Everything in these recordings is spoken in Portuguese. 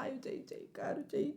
Ai, o JJ, cara, o JJ.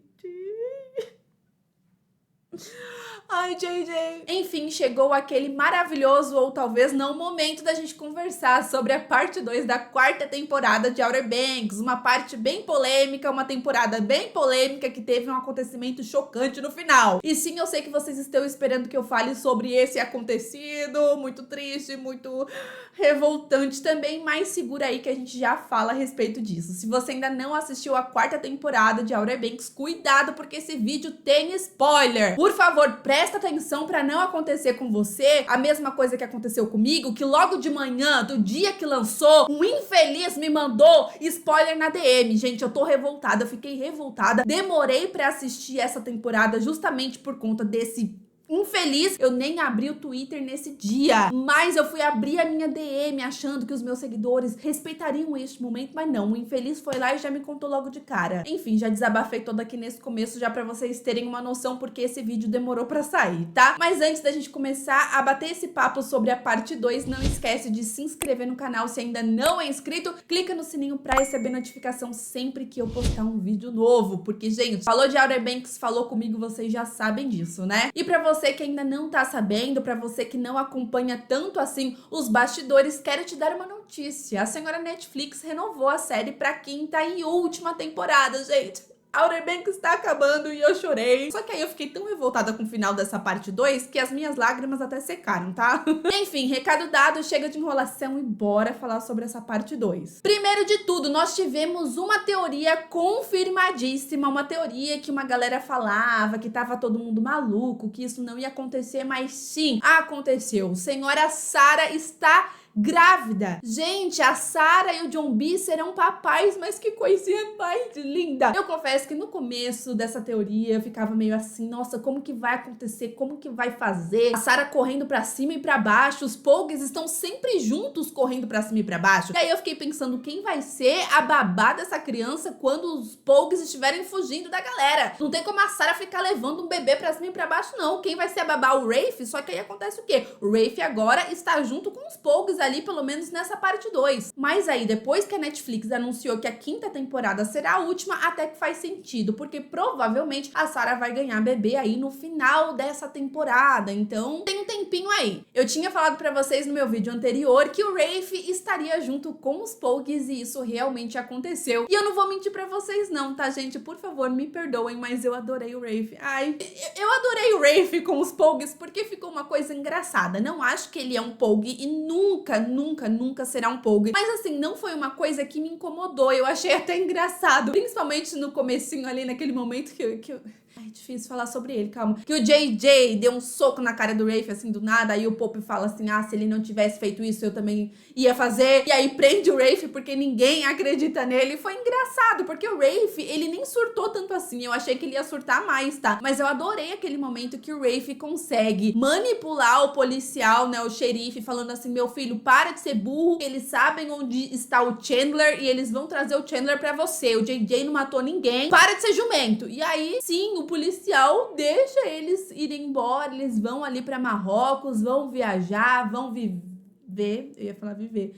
Ai, JJ. Enfim, chegou aquele maravilhoso, ou talvez não, momento da gente conversar sobre a parte 2 da 4ª temporada de Outer Banks. Uma parte bem polêmica, uma temporada bem polêmica que teve um acontecimento chocante no final. E sim, eu sei que vocês estão esperando que eu fale sobre esse acontecido. Muito triste, muito revoltante também, mas segura aí que a gente já fala a respeito disso. Se você ainda não assistiu a 4ª temporada de Outer Banks, cuidado porque esse vídeo tem spoiler. Por favor, presta atenção pra não acontecer com você a mesma coisa que aconteceu comigo, que logo de manhã, do dia que lançou, um infeliz me mandou spoiler na DM. Gente, eu tô revoltada, eu fiquei revoltada. Demorei pra assistir essa temporada justamente por conta desse infeliz. Eu nem abri o Twitter nesse dia, mas eu fui abrir a minha DM achando que os meus seguidores respeitariam este momento, mas não, o infeliz foi lá e já me contou logo de cara. Enfim, já desabafei toda aqui nesse começo, já pra vocês terem uma noção porque esse vídeo demorou pra sair, tá? Mas antes da gente começar a bater esse papo sobre a parte 2, não esquece de se inscrever no canal se ainda não é inscrito, clica no sininho pra receber notificação sempre que eu postar um vídeo novo, porque, gente, falou de Outer Banks, falou comigo, vocês já sabem disso, né? E pra você que ainda não tá sabendo, pra você que não acompanha tanto assim os bastidores, quero te dar uma notícia. A senhora Netflix renovou a série pra 5ª e última temporada, gente. Outer Banks está acabando e eu chorei. Só que aí eu fiquei tão revoltada com o final dessa parte 2 que as minhas lágrimas até secaram, tá? Enfim, recado dado, chega de enrolação e bora falar sobre essa parte 2. Primeiro de tudo, nós tivemos uma teoria confirmadíssima, uma teoria que uma galera falava, que tava todo mundo maluco, que isso não ia acontecer, mas sim, aconteceu. Senhora Sarah está grávida. Gente, a Sarah e o John B serão papais, mas que coisinha mais linda. Eu confesso que no começo dessa teoria eu ficava meio assim, nossa, como que vai acontecer? Como que vai fazer? A Sarah correndo pra cima e pra baixo, os Pogues estão sempre juntos correndo pra cima e pra baixo. E aí eu fiquei pensando, quem vai ser a babá dessa criança quando os Pogues estiverem fugindo da galera? Não tem como a Sarah ficar levando um bebê pra cima e pra baixo, não. Quem vai ser a babá? O Rafe? Só que aí acontece o quê? O Rafe agora está junto com os Pogues ali, pelo menos nessa parte 2. Mas aí, depois que a Netflix anunciou que a 5ª temporada será a última, até que faz sentido, porque provavelmente a Sarah vai ganhar bebê aí no final dessa temporada, então tem um tempinho aí. Eu tinha falado pra vocês no meu vídeo anterior que o Rafe estaria junto com os Pogues e isso realmente aconteceu. E eu não vou mentir pra vocês não, tá, gente? Por favor, me perdoem, mas eu adorei o Rafe. Ai, eu adorei o Rafe com os Pogues porque ficou uma coisa engraçada. Não acho que ele é um Pogue e nunca será um Pogue. Mas assim, não foi uma coisa que me incomodou. Eu achei até engraçado. Principalmente no comecinho ali, naquele momento que eu... Ai, é difícil falar sobre ele, calma. Que o JJ deu um soco na cara do Rafe, assim, do nada. Aí o Pope fala assim, ah, se ele não tivesse feito isso, eu também ia fazer. E aí prende o Rafe porque ninguém acredita nele. Foi engraçado, porque o Rafe, ele nem surtou tanto assim. Eu achei que ele ia surtar mais, tá? Mas eu adorei aquele momento que o Rafe consegue manipular o policial, né, o xerife, falando assim, meu filho, para de ser burro. Eles sabem onde está o Chandler e eles vão trazer o Chandler pra você. O JJ não matou ninguém. Para de ser jumento. E aí, sim, o policial deixa eles irem embora, eles vão ali pra Marrocos, vão viajar, vão viver, eu ia falar viver,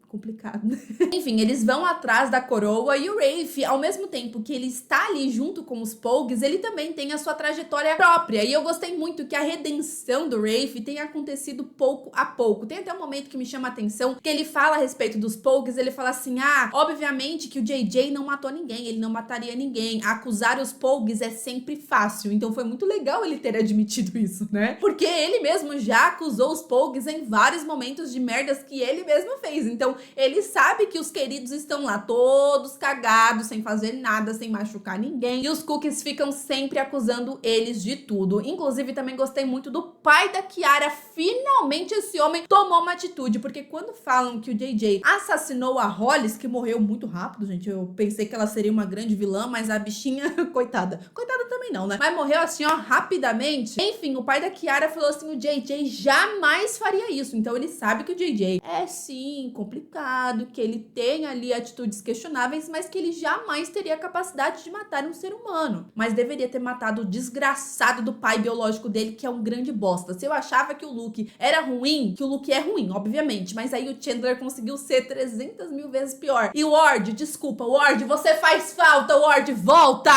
complicado. Enfim, eles vão atrás da coroa e o Rafe, ao mesmo tempo que ele está ali junto com os Pogues, ele também tem a sua trajetória própria. E eu gostei muito que a redenção do Rafe tenha acontecido pouco a pouco. Tem até um momento que me chama a atenção, que ele fala a respeito dos Pogues, ele fala assim, ah, obviamente que o JJ não matou ninguém, ele não mataria ninguém. Acusar os Pogues é sempre fácil. Então foi muito legal ele ter admitido isso, né? Porque ele mesmo já acusou os Pogues em vários momentos de merdas que ele mesmo fez. Então ele sabe que os queridos estão lá todos cagados, sem fazer nada, sem machucar ninguém. E os Cookies ficam sempre acusando eles de tudo. Inclusive, também gostei muito do pai da Kiara. Finalmente esse homem tomou uma atitude. Porque quando falam que o JJ assassinou a Hollis, que morreu muito rápido, gente. Eu pensei que ela seria uma grande vilã, mas a bichinha, coitada. Coitada também não, né? Mas morreu assim, ó, rapidamente. Enfim, o pai da Kiara falou assim, o JJ jamais faria isso. Então ele sabe que o JJ é, sim, complicado. educado, que ele tem ali atitudes questionáveis, mas que ele jamais teria a capacidade de matar um ser humano. Mas deveria ter matado o desgraçado do pai biológico dele, que é um grande bosta. Se eu achava que o Luke era ruim, que o Luke é ruim, obviamente, mas aí o Chandler conseguiu ser 300 mil vezes pior. E o Ward, desculpa, Ward, você faz falta, Ward, volta!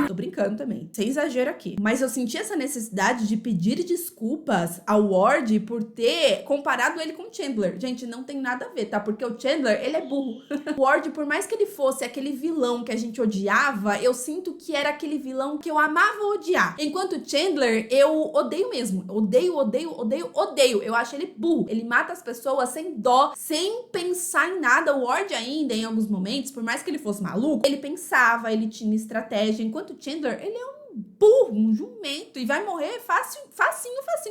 Tô brincando também, sem exagero aqui. Mas eu senti essa necessidade de pedir desculpas ao Ward por ter comparado ele com o Chandler. Gente, não tem nada a ver, tá? Porque o Chandler, ele é burro. O Ward, por mais que ele fosse aquele vilão que a gente odiava, eu sinto que era aquele vilão que eu amava odiar. Enquanto o Chandler, eu odeio mesmo. Odeio, odeio, odeio, odeio. Eu acho ele burro. Ele mata as pessoas sem dó, sem pensar em nada. O Ward ainda, em alguns momentos, por mais que ele fosse maluco, ele pensava, ele tinha estratégia. Enquanto o Chandler, ele é um burro, um jumento, e vai morrer facinho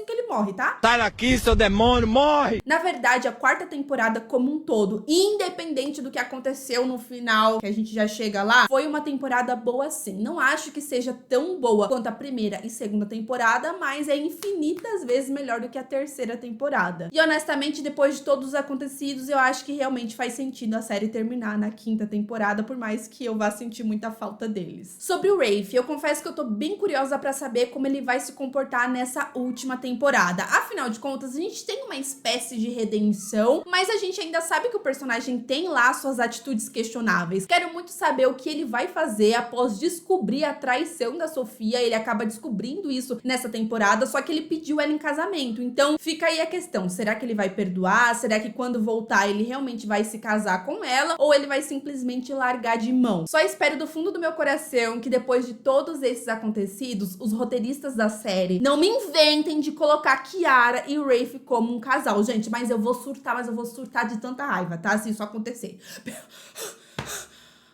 que ele morre, tá? Sai daqui, seu demônio, morre! Na verdade, a quarta temporada como um todo, independente do que aconteceu no final, que a gente já chega lá, foi uma temporada boa sim. Não acho que seja tão boa quanto a primeira e segunda temporada, mas é infinitas vezes melhor do que a terceira temporada. E honestamente, depois de todos os acontecidos, eu acho que realmente faz sentido a série terminar na quinta temporada, por mais que eu vá sentir muita falta deles. Sobre o Rafe, eu confesso que eu tô bem curiosa pra saber como ele vai se comportar nessa última temporada. Afinal de contas, a gente tem uma espécie de redenção, mas a gente ainda sabe que o personagem tem lá suas atitudes questionáveis. Quero muito saber o que ele vai fazer após descobrir a traição da Sofia. Ele acaba descobrindo isso nessa temporada, só que ele pediu ela em casamento. Então, fica aí a questão. Será que ele vai perdoar? Será que quando voltar ele realmente vai se casar com ela? Ou ele vai simplesmente largar de mão? Só espero do fundo do meu coração que depois de todos esses acontecidos, os roteiristas da série não me inventem de colocar Kiara e Rafe como um casal. Gente, mas eu vou surtar de tanta raiva, tá? Se isso acontecer.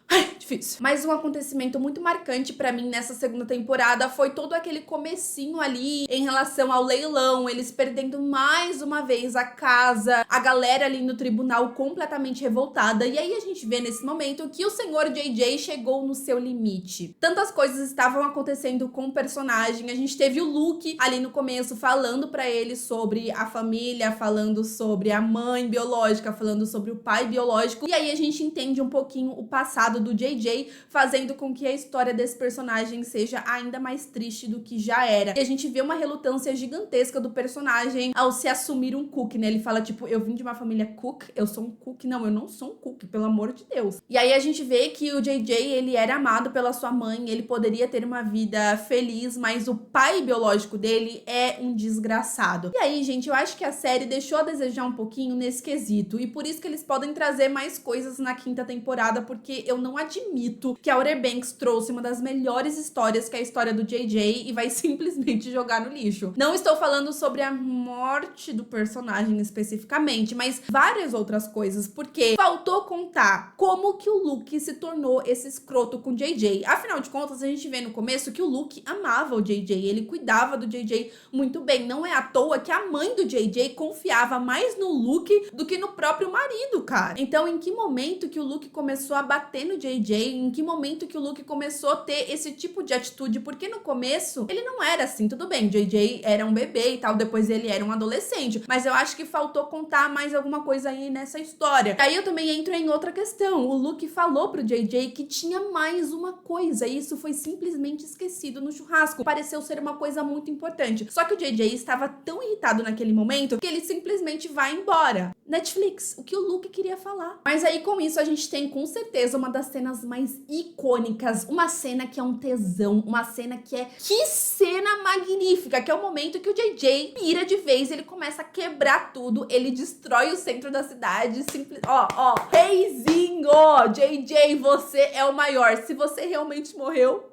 Ai, difícil. Mas um acontecimento muito marcante pra mim nessa segunda temporada foi todo aquele comecinho ali em relação ao leilão, eles perdendo mais uma vez a casa, a galera ali no tribunal completamente revoltada. E aí a gente vê nesse momento que o senhor JJ chegou no seu limite. Tantas coisas estavam acontecendo com o personagem. A gente teve o Luke ali no começo falando pra ele sobre a família, falando sobre a mãe biológica, falando sobre o pai biológico. E aí a gente entende um pouquinho o passado do JJ, fazendo com que a história desse personagem seja ainda mais triste do que já era. E a gente vê uma relutância gigantesca do personagem ao se assumir um Cook, né? Ele fala, tipo, eu vim de uma família Cook, eu sou um Cook. Não, eu não sou um Cook, pelo amor de Deus. E aí a gente vê que o JJ, ele era amado pela sua mãe, ele poderia ter uma vida feliz, mas o pai biológico dele é um desgraçado. E aí, gente, eu acho que a série deixou a desejar um pouquinho nesse quesito, e por isso que eles podem trazer mais coisas na quinta temporada, porque eu não admito que a Outer Banks trouxe uma das melhores histórias, que é a história do JJ, e vai simplesmente jogar no lixo. Não estou falando sobre a morte do personagem especificamente, mas várias outras coisas, porque faltou contar como que o Luke se tornou esse escroto com o JJ. Afinal de contas, a gente vê no começo que o Luke amava o JJ, ele cuidava do JJ muito bem. Não é à toa que a mãe do JJ confiava mais no Luke do que no próprio marido, cara. Então, em que momento que o Luke começou a bater no JJ? Em que momento que o Luke começou a ter esse tipo de atitude? Porque no começo, ele não era assim, tudo bem, JJ era um bebê e tal, depois ele era um adolescente, mas eu acho que faltou contar mais alguma coisa aí nessa história. Aí eu também entro em outra questão. O Luke falou pro JJ que tinha mais uma coisa, e isso foi simplesmente esquecido no churrasco. Pareceu ser uma coisa muito importante. Só que o JJ estava tão irritado naquele momento que ele simplesmente vai embora. Netflix, o que o Luke queria falar. Mas aí com isso a gente tem com certeza uma das cenas mais icônicas, uma cena que é um tesão, uma cena que é... Que cena magnífica! Que é o momento que o JJ pira de vez, ele começa a quebrar tudo, ele destrói o centro da cidade, simples... Ó, reizinho! JJ, você é o maior. Se você realmente morreu...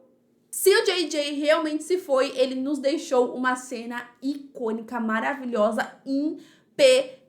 Se o JJ realmente se foi, ele nos deixou uma cena icônica, maravilhosa, impecável.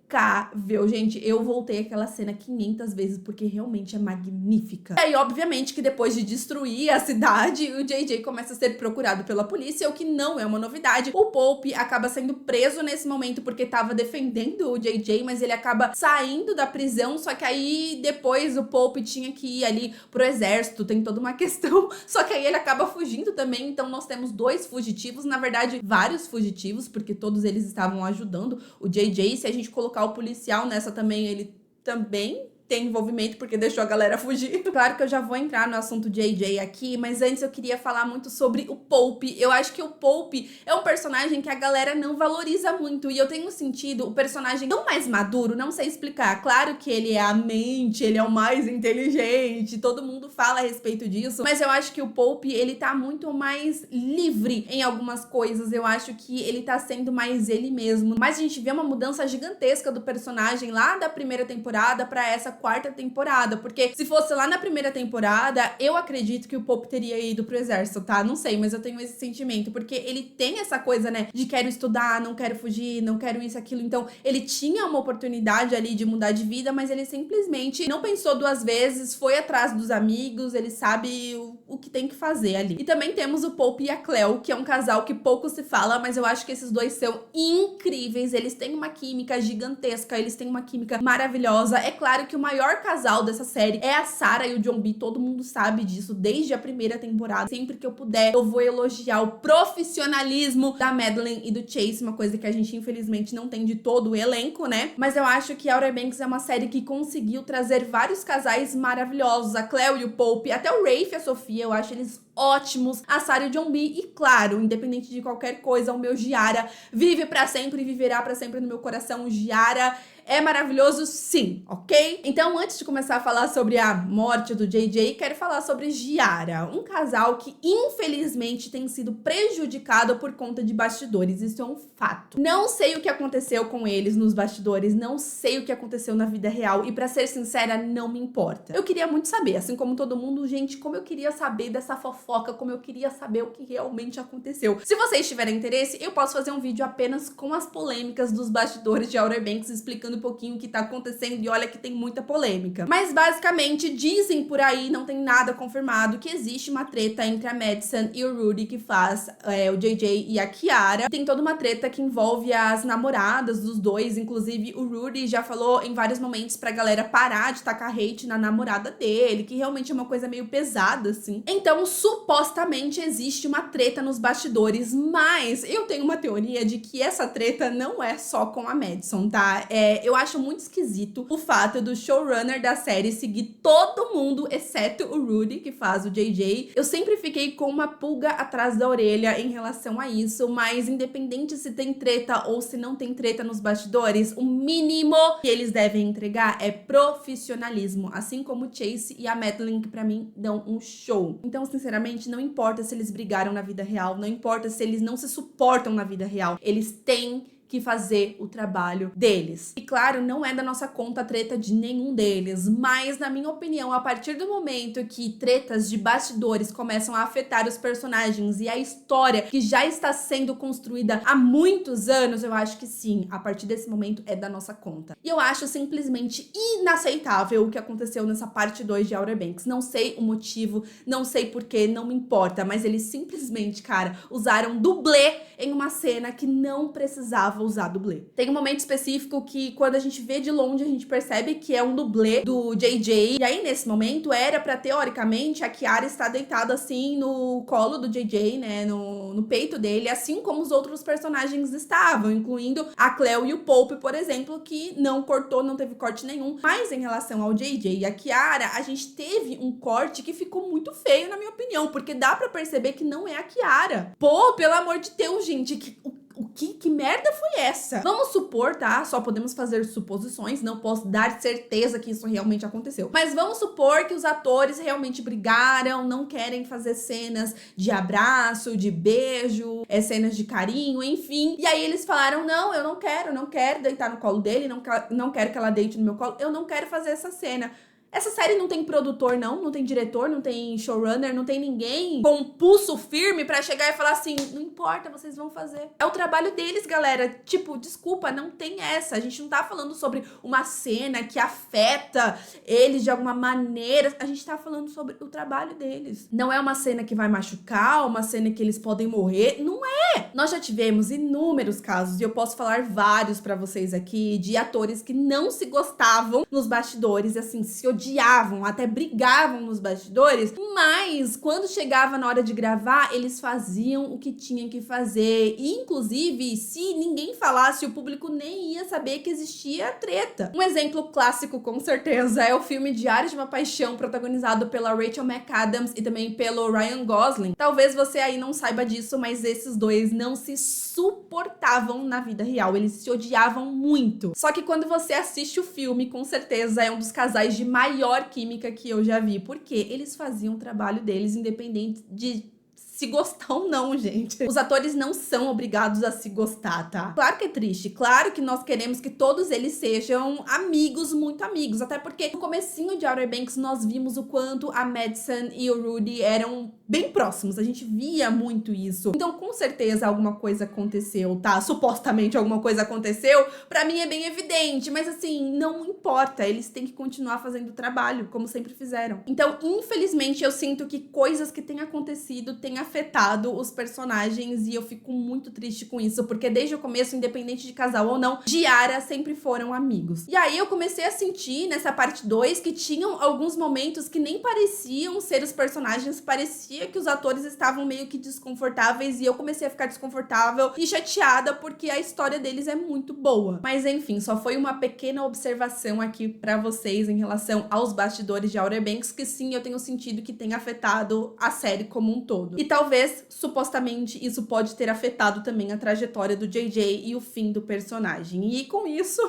Gente, eu voltei aquela cena 500 vezes porque realmente é magnífica. E aí, obviamente, que depois de destruir a cidade, o JJ começa a ser procurado pela polícia, o que não é uma novidade. O Pope acaba sendo preso nesse momento porque tava defendendo o JJ, mas ele acaba saindo da prisão, só que aí depois o Pope tinha que ir ali pro exército, tem toda uma questão, só que aí ele acaba fugindo também, então nós temos dois fugitivos, na verdade, vários fugitivos, porque todos eles estavam ajudando o JJ. Se a gente colocar local policial. Nessa também, ele também tem envolvimento, porque deixou a galera fugir. Claro que eu já vou entrar no assunto JJ aqui, mas antes eu queria falar muito sobre o Pope. Eu acho que o Pope é um personagem que a galera não valoriza muito, e eu tenho sentido o personagem tão mais maduro, não sei explicar. Claro que ele é a mente, ele é o mais inteligente, todo mundo fala a respeito disso, mas eu acho que o Pope, ele tá muito mais livre em algumas coisas. Eu acho que ele tá sendo mais ele mesmo. Mas a gente vê uma mudança gigantesca do personagem lá da primeira temporada pra essa quarta temporada, porque se fosse lá na primeira temporada, eu acredito que o Pope teria ido pro exército, tá? Não sei, mas eu tenho esse sentimento, porque ele tem essa coisa, né, de quero estudar, não quero fugir, não quero isso, aquilo. Então, ele tinha uma oportunidade ali de mudar de vida, mas ele simplesmente não pensou duas vezes, foi atrás dos amigos, ele sabe o que tem que fazer ali. E também temos o Pope e a Cleo, que é um casal que pouco se fala, mas eu acho que esses dois são incríveis, eles têm uma química gigantesca, eles têm uma química maravilhosa. É claro que o maior casal dessa série é a Sarah e o John B, todo mundo sabe disso desde a primeira temporada. Sempre que eu puder, eu vou elogiar o profissionalismo da Madeline e do Chase, uma coisa que a gente infelizmente não tem de todo o elenco, né? Mas eu acho que Outer Banks é uma série que conseguiu trazer vários casais maravilhosos, a Cleo e o Pope, até o Rafe e a Sofia, eu acho eles ótimos, a Sarah e o John B, e claro, independente de qualquer coisa, o meu Giara vive pra sempre e viverá pra sempre no meu coração. O Giara é maravilhoso, sim, ok? Então, antes de começar a falar sobre a morte do JJ, quero falar sobre Giara, um casal que infelizmente tem sido prejudicado por conta de bastidores. Isso é um fato. Não sei o que aconteceu com eles nos bastidores, não sei o que aconteceu na vida real, e pra ser sincera, não me importa. Eu queria muito saber, assim como todo mundo, gente, como eu queria saber dessa fofoca, como eu queria saber o que realmente aconteceu. Se vocês tiverem interesse, eu posso fazer um vídeo apenas com as polêmicas dos bastidores de Outer Banks, explicando um pouquinho o que tá acontecendo, e olha que tem muita polêmica. Mas basicamente dizem por aí, não tem nada confirmado, que existe uma treta entre a Madison e o Rudy, que faz o JJ e a Kiara. Tem toda uma treta que envolve as namoradas dos dois, inclusive o Rudy já falou em vários momentos pra galera parar de tacar hate na namorada dele, que realmente é uma coisa meio pesada, assim. Então, supostamente existe uma treta nos bastidores, mas eu tenho uma teoria de que essa treta não é só com a Madison, tá? Eu acho muito esquisito o fato do showrunner da série seguir todo mundo, exceto o Rudy, que faz o JJ. Eu sempre fiquei com uma pulga atrás da orelha em relação a isso, mas independente se tem treta ou se não tem treta nos bastidores, o mínimo que eles devem entregar é profissionalismo, assim como o Chase e a Madeline, que pra mim dão um show. Então, sinceramente, não importa se eles brigaram na vida real, não importa se eles não se suportam na vida real, eles têm que fazer o trabalho deles. E claro, não é da nossa conta a treta de nenhum deles, mas na minha opinião, a partir do momento que tretas de bastidores começam a afetar os personagens e a história que já está sendo construída há muitos anos, eu acho que sim, a partir desse momento é da nossa conta. E eu acho simplesmente inaceitável o que aconteceu nessa parte 2 de Outer Banks. Não sei o motivo, não sei porquê, não me importa, mas eles simplesmente, cara, usaram dublê em uma cena que não precisava usar dublê. Tem um momento específico que, quando a gente vê de longe, a gente percebe que é um dublê do JJ, e aí nesse momento era pra, teoricamente, a Kiara estar deitada assim no colo do JJ, né, no peito dele, assim como os outros personagens estavam, incluindo a Cleo e o Pope, por exemplo, que não cortou, não teve corte nenhum. Mas em relação ao JJ e a Kiara, a gente teve um corte que ficou muito feio, na minha opinião, porque dá pra perceber que não é a Kiara. Pô, pelo amor de Deus, gente, que merda foi essa? Vamos supor, tá? Só podemos fazer suposições, não posso dar certeza que isso realmente aconteceu. Mas vamos supor que os atores realmente brigaram, não querem fazer cenas de abraço, de beijo, cenas de carinho, enfim. E aí eles falaram, não, eu não quero deitar no colo dele, não quero que ela deite no meu colo, eu não quero fazer essa cena. Essa série não tem produtor, não tem diretor, não tem showrunner, não tem ninguém com um pulso firme pra chegar e falar assim, não importa, vocês vão fazer. É o trabalho deles, galera. Tipo, desculpa, não tem essa. A gente não tá falando sobre uma cena que afeta eles de alguma maneira. A gente tá falando sobre o trabalho deles. Não é uma cena que vai machucar, uma cena que eles podem morrer. Não é! Nós já tivemos inúmeros casos, e eu posso falar vários pra vocês aqui, de atores que não se gostavam nos bastidores, assim, se odiavam, odiavam, até brigavam nos bastidores, mas quando chegava na hora de gravar, eles faziam o que tinham que fazer. E, inclusive, se ninguém falasse, o público nem ia saber que existia treta. Um exemplo clássico, com certeza, é o filme Diário de uma Paixão, protagonizado pela Rachel McAdams e também pelo Ryan Gosling. Talvez você aí não saiba disso, mas esses dois não se suportavam na vida real, eles se odiavam muito. Só que quando você assiste o filme, com certeza é um dos casais de maior química que eu já vi, porque eles faziam o trabalho deles independente de se gostar ou não, gente. Os atores não são obrigados a se gostar, tá? Claro que é triste, claro que nós queremos que todos eles sejam amigos, muito amigos, até porque no comecinho de Outer Banks nós vimos o quanto a Madison e o Rudy eram bem próximos, a gente via muito isso. Então, com certeza, alguma coisa aconteceu, tá? Supostamente alguma coisa aconteceu, pra mim é bem evidente, mas assim, não importa, eles têm que continuar fazendo o trabalho, como sempre fizeram. Então, infelizmente, eu sinto que coisas que têm acontecido têm afetado os personagens e eu fico muito triste com isso, porque desde o começo, independente de casal ou não, Giara sempre foram amigos. E aí eu comecei a sentir nessa parte 2 que tinham alguns momentos que nem pareciam ser os personagens, parecia que os atores estavam meio que desconfortáveis e eu comecei a ficar desconfortável e chateada porque a história deles é muito boa. Mas enfim, só foi uma pequena observação aqui pra vocês em relação aos bastidores de Outer Banks, que sim, eu tenho sentido que tem afetado a série como um todo. E talvez, supostamente, isso pode ter afetado também a trajetória do JJ e o fim do personagem. E com isso,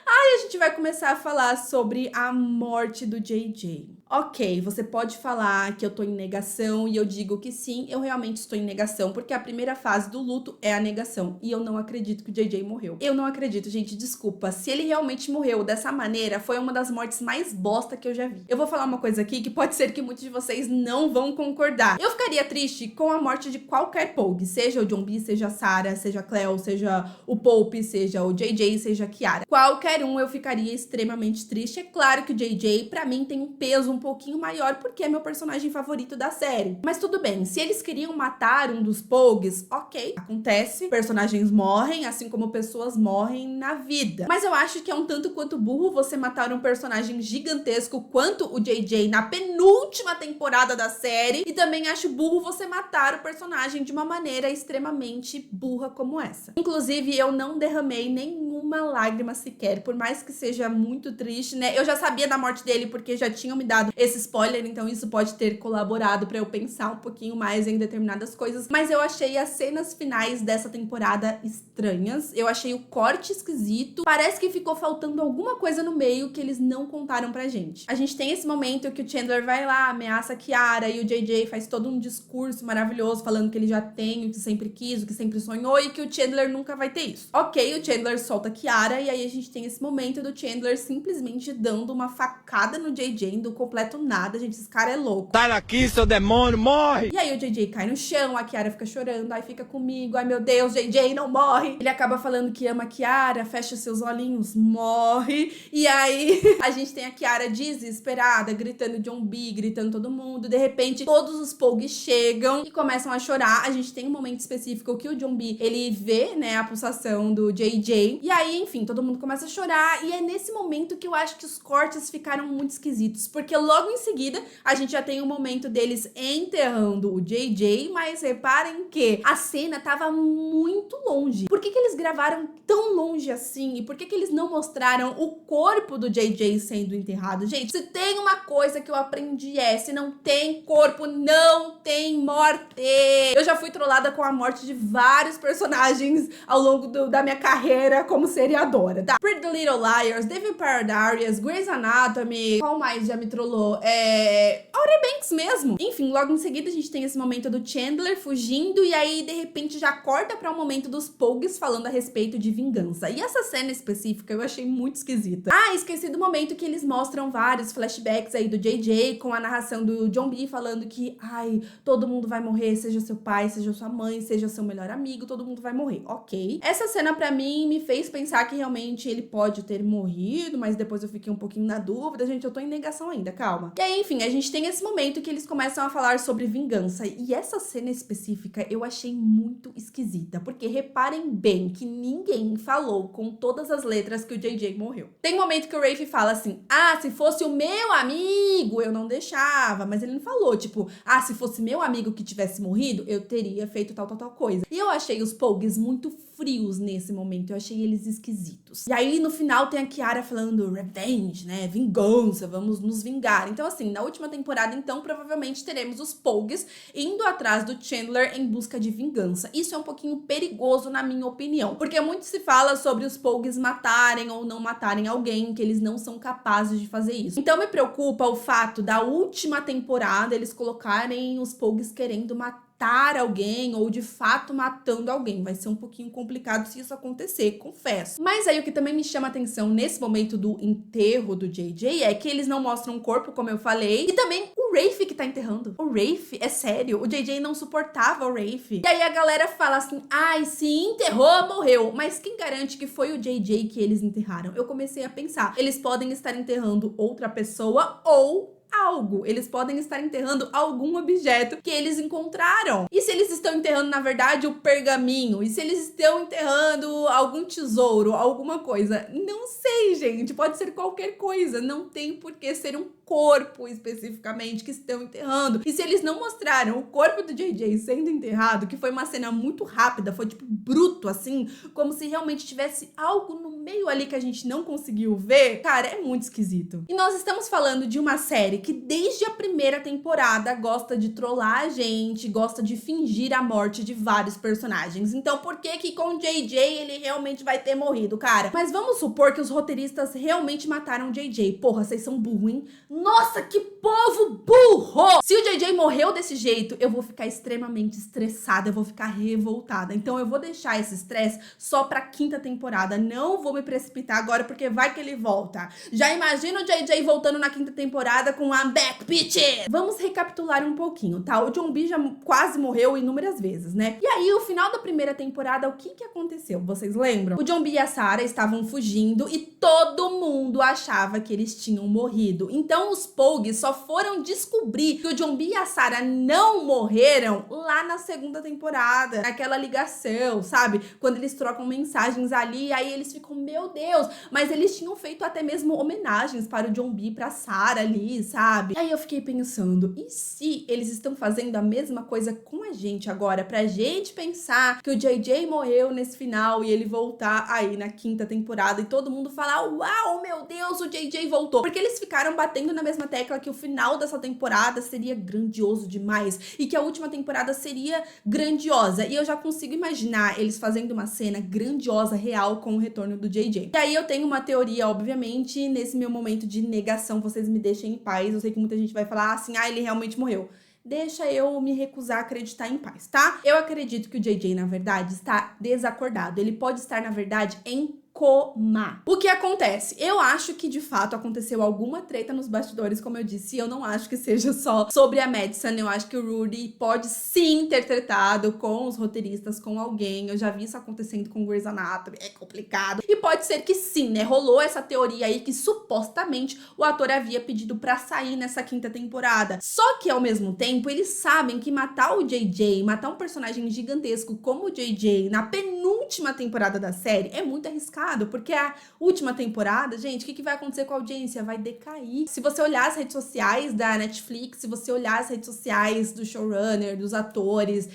a gente vai começar a falar sobre a morte do JJ. Ok, você pode falar que eu tô em negação e eu digo que sim, eu realmente estou em negação, porque a primeira fase do luto é a negação. E eu não acredito que o JJ morreu. Eu não acredito, gente, desculpa. Se ele realmente morreu dessa maneira, foi uma das mortes mais bosta que eu já vi. Eu vou falar uma coisa aqui que pode ser que muitos de vocês não vão concordar. Eu ficaria triste com a morte de qualquer Pogue, seja o John B, seja a Sarah, seja a Cleo, seja o Pope, seja o JJ, seja a Kiara. Qualquer um eu ficaria extremamente triste. É claro que o JJ, pra mim, tem um peso um pouquinho maior, porque é meu personagem favorito da série. Mas tudo bem, se eles queriam matar um dos Pogues, ok, acontece, personagens morrem, assim como pessoas morrem na vida. Mas eu acho que é um tanto quanto burro você matar um personagem gigantesco quanto o JJ na penúltima temporada da série, e também acho burro você matar o personagem de uma maneira extremamente burra como essa. Inclusive, eu não derramei nenhuma lágrima sequer, por mais que seja muito triste, né? Eu já sabia da morte dele porque já tinham me dado esse spoiler, então isso pode ter colaborado pra eu pensar um pouquinho mais em determinadas coisas, mas eu achei as cenas finais dessa temporada estranhas, eu achei o corte esquisito, parece que ficou faltando alguma coisa no meio que eles não contaram pra gente. A gente tem esse momento que o Chandler vai lá, ameaça a Kiara, e o JJ faz todo um discurso maravilhoso falando que ele já tem o que sempre quis, o que sempre sonhou, e que o Chandler nunca vai ter isso. Ok, o Chandler solta a Kiara, e aí a gente tem esse momento do Chandler simplesmente dando uma facada no JJ do completo nada, gente, esse cara é louco. Sai daqui, seu demônio, morre! E aí o JJ cai no chão, a Kiara fica chorando, aí fica comigo, ai meu Deus, JJ não morre. Ele acaba falando que ama a Kiara, fecha seus olhinhos, morre. E aí a gente tem a Kiara desesperada, gritando John B, gritando todo mundo. De repente, todos os Pogues chegam e começam a chorar. A gente tem um momento específico que o John B, ele vê, né, a pulsação do JJ. E aí, enfim, todo mundo começa a chorar. E é nesse momento que eu acho que os cortes ficaram muito esquisitos, porque logo em seguida, a gente já tem um momento deles enterrando o JJ, mas reparem que a cena tava muito longe. Por que que eles gravaram tão longe assim? E por que que eles não mostraram o corpo do JJ sendo enterrado? Gente, se tem uma coisa que eu aprendi se não tem corpo, não tem morte. Eu já fui trollada com a morte de vários personagens ao longo da minha carreira como seriadora, tá? Pretty Little Liars, The Vampire Diaries, Grey's Anatomy, qual mais já me trollou? Outer Banks mesmo. Enfim, logo em seguida a gente tem esse momento do Chandler fugindo e aí de repente já corta pra um momento dos Pogues falando a respeito de vingança. E essa cena específica eu achei muito esquisita. Esqueci do momento que eles mostram vários flashbacks aí do JJ com a narração do John B falando que, todo mundo vai morrer, seja seu pai, seja sua mãe, seja seu melhor amigo, todo mundo vai morrer. Ok. Essa cena pra mim me fez pensar pensar que realmente ele pode ter morrido, mas depois eu fiquei um pouquinho na dúvida. Gente, eu tô em negação ainda, calma. E aí, enfim, a gente tem esse momento que eles começam a falar sobre vingança. E essa cena específica eu achei muito esquisita, porque reparem bem que ninguém falou com todas as letras que o JJ morreu. Tem um momento que o Rafe fala assim, ah, se fosse o meu amigo, eu não deixava. Mas ele não falou, tipo, ah, se fosse meu amigo que tivesse morrido, eu teria feito tal coisa. E eu achei os Pogues muito frios nesse momento, eu achei eles esquisitos. E aí, no final, tem a Kiara falando revenge, né, vingança, vamos nos vingar. Então, assim, na última temporada, então, provavelmente teremos os Pogues indo atrás do Chandler em busca de vingança. Isso é um pouquinho perigoso, na minha opinião, porque muito se fala sobre os Pogues matarem ou não matarem alguém, que eles não são capazes de fazer isso. Então, me preocupa o fato da última temporada eles colocarem os Pogues querendo matar alguém ou de fato matando alguém. Vai ser um pouquinho complicado se isso acontecer, confesso. Mas aí o que também me chama atenção nesse momento do enterro do JJ é que eles não mostram o corpo, como eu falei, e também o Rafe que tá enterrando. O Rafe, é sério, o JJ não suportava o Rafe. E aí a galera fala assim, ai, se enterrou, morreu. Mas quem garante que foi o JJ que eles enterraram? Eu comecei a pensar, eles podem estar enterrando outra pessoa ou algo. Eles podem estar enterrando algum objeto que eles encontraram. E se eles estão enterrando, na verdade, o pergaminho? E se eles estão enterrando algum tesouro, alguma coisa? Não sei, gente. Pode ser qualquer coisa. Não tem por que ser um corpo especificamente que estão enterrando. E se eles não mostraram o corpo do JJ sendo enterrado, que foi uma cena muito rápida, foi tipo bruto assim, como se realmente tivesse algo no meio ali que a gente não conseguiu ver, cara, é muito esquisito. E nós estamos falando de uma série que desde a primeira temporada gosta de trollar a gente, gosta de fingir a morte de vários personagens. Então por que que com o JJ ele realmente vai ter morrido, cara? Mas vamos supor que os roteiristas realmente mataram o JJ. Porra, vocês são burro, hein? Nossa, que povo burro! Se o JJ morreu desse jeito, eu vou ficar extremamente estressada, eu vou ficar revoltada. Então eu vou deixar esse estresse só pra quinta temporada. Não vou me precipitar agora, porque vai que ele volta. Já imagina o JJ voltando na quinta temporada com I'm back, bitches! Vamos recapitular um pouquinho, tá? O John B já quase morreu inúmeras vezes, né? E aí, o final da primeira temporada, o que aconteceu? Vocês lembram? O John B e a Sarah estavam fugindo e todo mundo achava que eles tinham morrido. Então, os Pogues só foram descobrir que o John B e a Sarah não morreram lá na segunda temporada, naquela ligação, sabe? Quando eles trocam mensagens ali, aí eles ficam, meu Deus, mas eles tinham feito até mesmo homenagens para o John B e pra Sarah ali, sabe? Aí eu fiquei pensando, e se eles estão fazendo a mesma coisa com a gente agora, pra gente pensar que o JJ morreu nesse final e ele voltar aí na quinta temporada e todo mundo falar, uau, meu Deus, o JJ voltou. Porque eles ficaram batendo na mesma tecla que o final dessa temporada seria grandioso demais e que a última temporada seria grandiosa. E eu já consigo imaginar eles fazendo uma cena grandiosa, real, com o retorno do JJ. E aí eu tenho uma teoria, obviamente, nesse meu momento de negação, vocês me deixem em paz. Eu sei que muita gente vai falar assim, ah, ele realmente morreu. Deixa eu me recusar a acreditar em paz, tá? Eu acredito que o JJ, na verdade, está desacordado. Ele pode estar, na verdade, em coma. O que acontece? Eu acho que de fato aconteceu alguma treta nos bastidores, como eu disse, e eu não acho que seja só sobre a Madison. Eu acho que o Rudy pode sim ter tretado com os roteiristas, com alguém. Eu já vi isso acontecendo com Grey's Anatomy, é complicado. E pode ser que sim, né? Rolou essa teoria aí que supostamente o ator havia pedido pra sair nessa quinta temporada. Só que ao mesmo tempo, eles sabem que matar o JJ, matar um personagem gigantesco como o JJ na penúltima temporada da série é muito arriscado. Porque a última temporada, gente, o que vai acontecer com a audiência? Vai decair. Se você olhar as redes sociais da Netflix, se você olhar as redes sociais do showrunner, dos atores,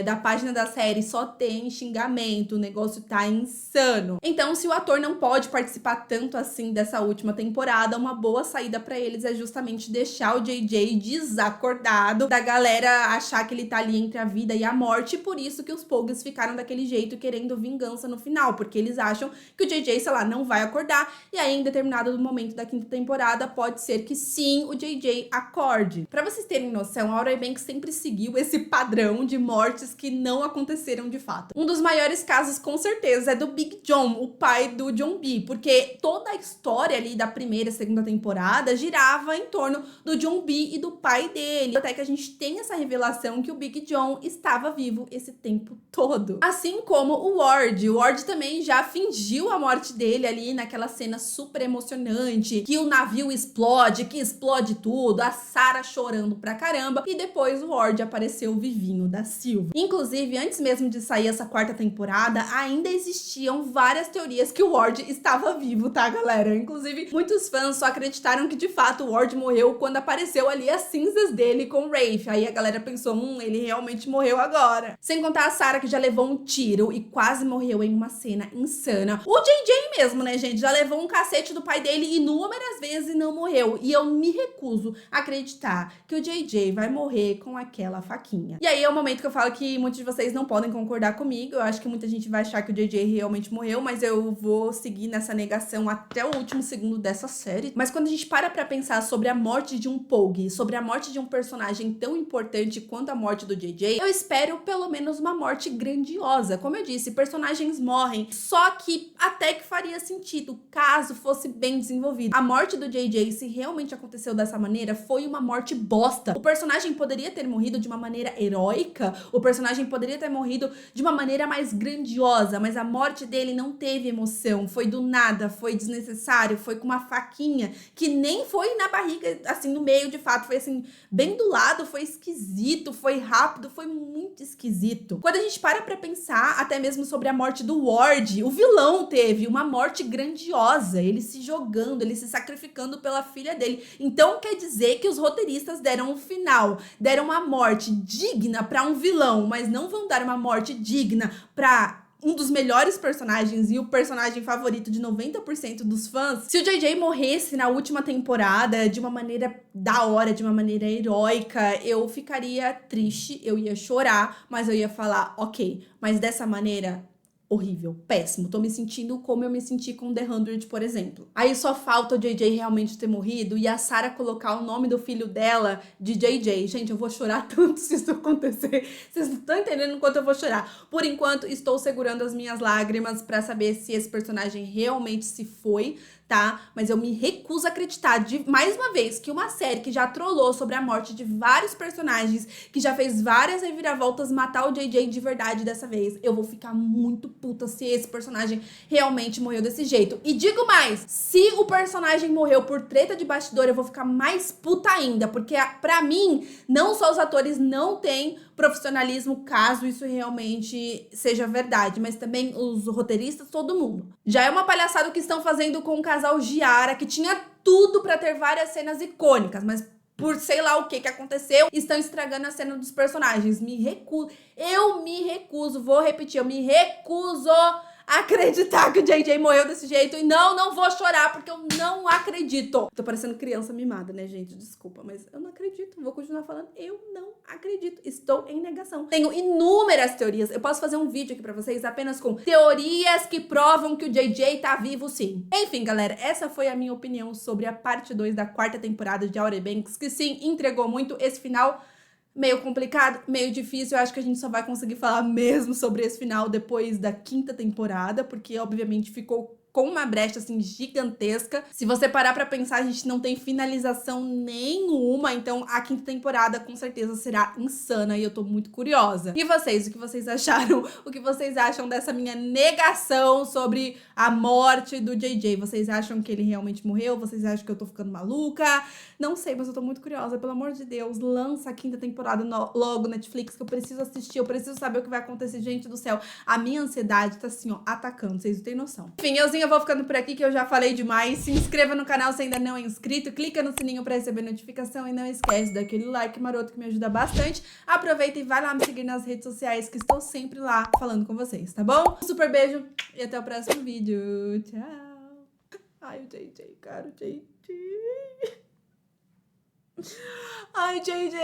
da página da série, só tem xingamento, o negócio tá insano. Então, se o ator não pode participar tanto assim dessa última temporada, uma boa saída pra eles é justamente deixar o JJ desacordado, da galera achar que ele tá ali entre a vida e a morte, e por isso que os Pogues ficaram daquele jeito, querendo vingança no final, porque eles acham que o JJ, sei lá, não vai acordar, e aí em determinado momento da quinta temporada pode ser que sim, o JJ acorde. Pra vocês terem noção, a Outer Banks sempre seguiu esse padrão de mortes que não aconteceram de fato. Um dos maiores casos, com certeza, é do Big John, o pai do John B, porque toda a história ali da primeira e segunda temporada girava em torno do John B e do pai dele, até que a gente tem essa revelação que o Big John estava vivo esse tempo todo. Assim como como o Ward. O Ward também já fingiu a morte dele ali naquela cena super emocionante, que o navio explode, que explode tudo, a Sarah chorando pra caramba, e depois o Ward apareceu vivinho da Silva. Inclusive, antes mesmo de sair essa quarta temporada, ainda existiam várias teorias que o Ward estava vivo, tá, galera? Inclusive, muitos fãs só acreditaram que de fato o Ward morreu quando apareceu ali as cinzas dele com o Rafe. Aí a galera pensou, ele realmente morreu agora. Sem contar a Sarah, que já levou um tiro e quase morreu em uma cena insana. O JJ mesmo, né, gente? Já levou um cacete do pai dele inúmeras vezes e não morreu. E eu me recuso a acreditar que o JJ vai morrer com aquela faquinha. E aí é o momento que eu falo que muitos de vocês não podem concordar comigo. Eu acho que muita gente vai achar que o JJ realmente morreu, mas eu vou seguir nessa negação até o último segundo dessa série. Mas quando a gente para pra pensar sobre a morte de um Pogue, sobre a morte de um personagem tão importante quanto a morte do JJ, eu espero pelo menos uma morte grandiosa. Como eu disse, personagens morrem, só que até que faria sentido caso fosse bem desenvolvido. A morte do JJ, se realmente aconteceu dessa maneira, foi uma morte bosta. O personagem poderia ter morrido de uma maneira heróica, o personagem poderia ter morrido de uma maneira mais grandiosa, mas a morte dele não teve emoção, foi do nada, foi desnecessário, foi com uma faquinha, que nem foi na barriga, assim, no meio de fato, foi assim, bem do lado, foi esquisito, foi rápido, foi muito esquisito. Quando a gente para pra pensar, até mesmo sobre a morte do Ward, o vilão teve uma morte grandiosa, ele se jogando, ele se sacrificando pela filha dele. Então quer dizer que os roteiristas deram um final, deram uma morte digna pra um vilão, mas não vão dar uma morte digna pra um dos melhores personagens e o personagem favorito de 90% dos fãs. Se o JJ morresse na última temporada de uma maneira da hora, de uma maneira heróica, eu ficaria triste, eu ia chorar, mas eu ia falar, ok, mas dessa maneira horrível, péssimo. Tô me sentindo como eu me senti com The 100, por exemplo. Aí só falta o JJ realmente ter morrido e a Sarah colocar o nome do filho dela de JJ. Gente, eu vou chorar tanto se isso acontecer. Vocês não estão entendendo o quanto eu vou chorar. Por enquanto, estou segurando as minhas lágrimas pra saber se esse personagem realmente se foi, tá? Mas eu me recuso a acreditar, mais uma vez, que uma série que já trollou sobre a morte de vários personagens, que já fez várias reviravoltas, matar o JJ de verdade dessa vez. Eu vou ficar muito puta se esse personagem realmente morreu desse jeito. E digo mais, se o personagem morreu por treta de bastidor, eu vou ficar mais puta ainda, porque pra mim, não só os atores não têm profissionalismo, caso isso realmente seja verdade, mas também os roteiristas, todo mundo. Já é uma palhaçada o que estão fazendo com o casal Giara, que tinha tudo pra ter várias cenas icônicas, mas por sei lá o que aconteceu, estão estragando a cena dos personagens. Eu me recuso, vou repetir, eu me recuso a acreditar que o JJ morreu desse jeito. E não vou chorar, porque eu não acredito. Tô parecendo criança mimada, né, gente? Desculpa, mas eu não acredito. Vou continuar falando, eu não acredito. Estou em negação. Tenho inúmeras teorias. Eu posso fazer um vídeo aqui pra vocês apenas com teorias que provam que o JJ tá vivo, sim. Enfim, galera, essa foi a minha opinião sobre a parte 2 da quarta temporada de Outer Banks, que sim, entregou muito. Esse final meio complicado, meio difícil. Eu acho que a gente só vai conseguir falar mesmo sobre esse final depois da quinta temporada, porque obviamente ficou com uma brecha, assim, gigantesca. Se você parar pra pensar, a gente não tem finalização nenhuma, então a quinta temporada com certeza será insana e eu tô muito curiosa. E vocês, o que vocês acharam? O que vocês acham dessa minha negação sobre a morte do JJ? Vocês acham que ele realmente morreu? Vocês acham que eu tô ficando maluca? Não sei, mas eu tô muito curiosa. Pelo amor de Deus, lança a quinta temporada logo, Netflix, que eu preciso assistir, eu preciso saber o que vai acontecer. Gente do céu, a minha ansiedade tá assim, ó, atacando, vocês não têm noção. Enfim, eu vou ficando por aqui, que eu já falei demais. Se inscreva no canal se ainda não é inscrito, clica no sininho pra receber notificação e não esquece daquele like maroto que me ajuda bastante. Aproveita e vai lá me seguir nas redes sociais, que estou sempre lá falando com vocês, tá bom? Um super beijo e até o próximo vídeo. Tchau! Ai, o JJ, cara, o JJ. Ai, JJ.